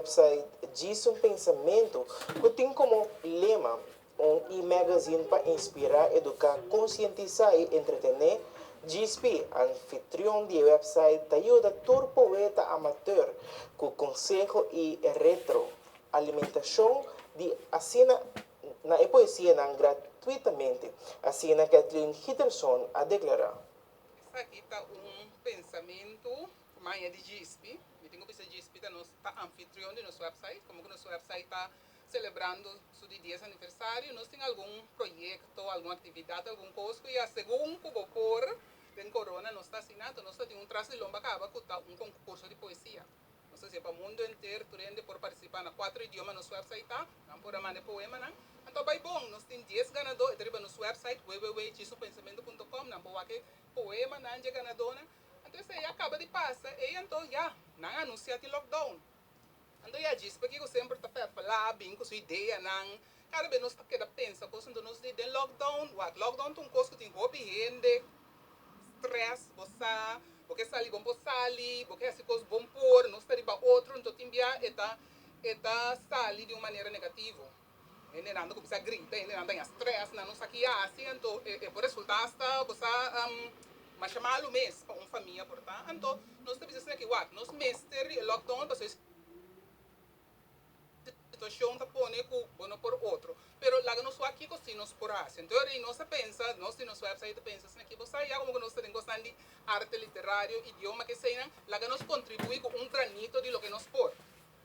website Diz um Pensamento, que tem como lema um e-magazine para inspirar, educar, conscientizar e entretener. GSP, anfitrião do website, ajuda todo poeta amador com consejo e retroalimentação de assina na poesia gratuitamente. Assina Kathleen Hitterson a declarar. Aqui está pensamento, manhã de GSP. Eu tenho que GSP está anfitrião do nosso website, como que nosso website está celebrando seu 10 aniversário. Nós temos algum projeto, alguma atividade, algum coisa, e a segundo que vou pôr, tem corona, nós está assinando, nós temos traço de lomba acaba com concurso de poesia. Nós temos para o mundo inteiro, turende por participar na 4 idiomas no nosso website, não por amar poema, não. Então, vai bom, nós temos 10 ganadores, no nosso website, www.disopensamento.com, não vou aqui poema, não é ganador, então isso aí acaba de passar, e então, já, não anuncia de lockdown. Então, já disse, porque eu sempre estou falando, bem, com sua ideia, não, cada vez nós estamos pensando, quando nós dizemos lockdown, lockdown tem coisa que tem hobby, rende, stress, você, porque sali bom por sali, porque essa coisa bom por, nós estamos para outro, então tem está sali de uma maneira negativa. Ele anda com essa grita, ele anda em stress, não sei o que assim, então, por resultado, você mas chamar o mês para uma família, portanto, então, nós estamos dizendo que, nós mestre lockdown, para situação está pondo com um por outro. Pero lá nós aqui assim nós por assim. Então aí nós pensa, nós no nosso website pensa assim que você já como nós temos gostando de arte literário, idioma que seja, lá nós contribui com granito de lo que nós por.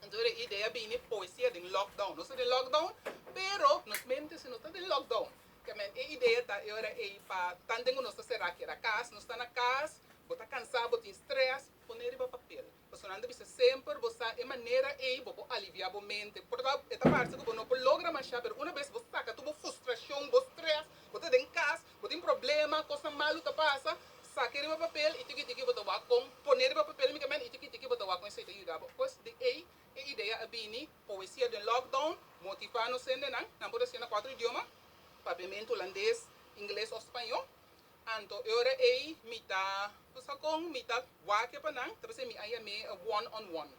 Então a ideia vem poesia de lockdown. Nós estamos em lockdown, pero nós mente se nós estamos em lockdown. Que a ideia tá agora é para tanto nós será que era casa, nós está na casa, botar cansado, botar estresse, poner para papel. Personalmente, você sempre você é maneira e você aliviar a mente. Portanto, esta parte que você não logra mais, mas uma vez você saca tua frustração, você estresse, você tem casa, você tem problema, coisa mal que passa, saque para papel e tiki você vai com poner para papel e tiki você vai com isso te ajuda. Pois de aí a ideia é bem poesia de lockdown, motivar nos sendo não pode ser na 4 idiomas, papiamento holandês, inglês ou espanhol. Então, agora é mita, você com mita wake para não, talvez me aí me one on one.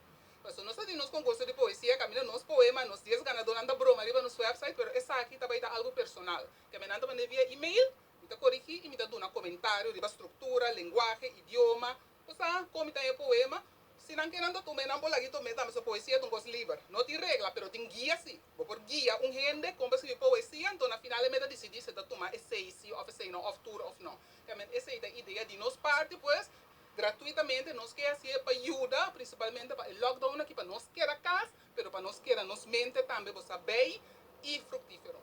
Mas nós temos concurso de poesia, caminho nos poemas, nos 10 ganadores anda broma ali no nosso website, pero essa aqui também dá algo personal. Caminho anda via e-mail, me corrigir e me dá um comentário de estrutura, linguagem, idioma, você comenta aí poema. Se não querendo tomar não por aqui tomar também poesia de coisa livre. Não tem regra, pero tem guia sim. Por guia gente como escrever poesia, então na final é decidir se tomar essay, se não, off tour, off não. Essa é a ideia de nós parte, pues, gratuitamente nós quer assim para ajudar, principalmente para o lockdown aqui para nós queira casa, pero para nós queira nos mente também você bem e frutífero.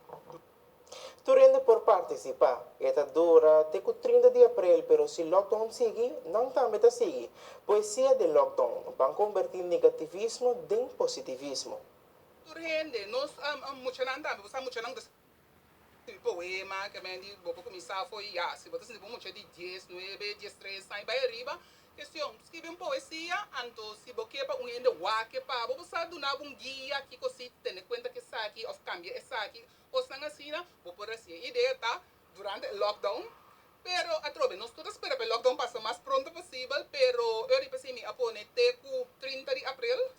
Tu rende por participar. Esta dura até o 30 de abril, pero se lockdown sigue, não também está sigue. Poesia de lockdown vai convertir negativismo em positivismo. Tu rende, nós muito não também, você muito não poema, que me diz, vou começar foi se você se muito de 10, 9, 10, 3, sai vai arriba. Questão, escreve poesia, então se você para ende wake para, você donar guia que você tem conta que essa aqui, ou cambia essa aqui, ou se não assim, vou por assim. A ideia tá durante o lockdown, pero a trove, nós todos esperamos que o lockdown passe o mais pronto possível, pero eu repensei me apone até 30 de abril.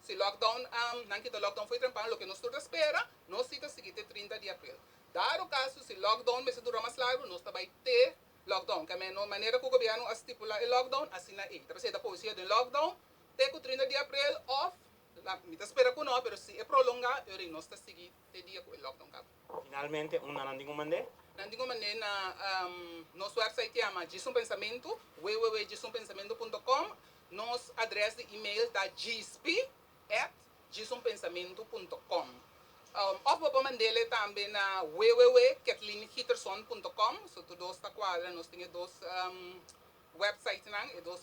Se lockdown, não que o lockdown foi trampando, o que nós todos espera, nós cita seguinte 30 de abril. Dado o caso, se lockdown vai durar mais largo, nós também ter lockdown, que é a maneira que o governo estipula o lockdown, assim é. Então, se a poesia do lockdown, até o 30 de abril, off, me espera que não, mas se é prolongar, eu não está seguindo o dia que o lockdown acaba. Finalmente, não mandei? Não mandei na nosso website que chama Diz um Pensamento, www.disumpensamento.com, nosso adresse de e-mail da gsp@disumpensamento.com. Of vou mandar também na www.kathleenhitterson.com, so tudo está quadra, nós temos dois websites, e dois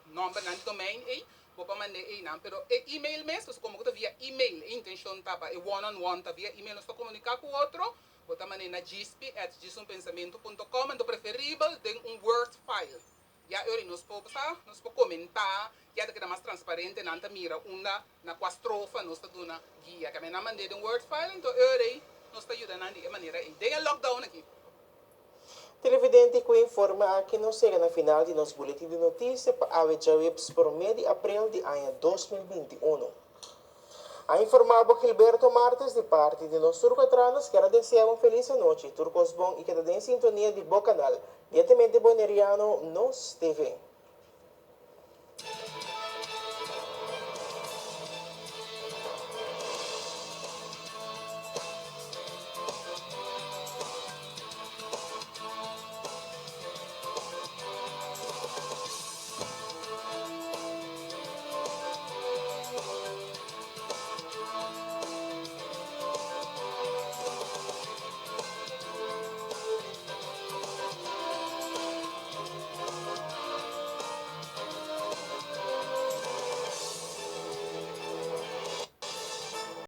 nomes de domain, vou mandar aí, pero e-mail mesmo, como que via e-mail, a intenção tá para one-on-one, tá via e-mail, nós comunicar com o outro, vou mandar na gsp@disumpensamento.com, então preferível tem Word file. Já eu nos podemos comentar, já que é mais transparente, não tá mira uma na estrofa, nós tá dando guia, que não mandei um Word file, então eu nós tá ajudando de maneira aí. Tem lockdown aqui. Televidente que informa que não chega na final de nosso boletim de notícias para a Webs por mês de abril de ano 2021. A informava que Gilberto Martes, de parte de nós turcotranos, que desejar uma feliz noite, turcos bom e que em sintonia de Bocanal, diretamente boneriano, nos TV.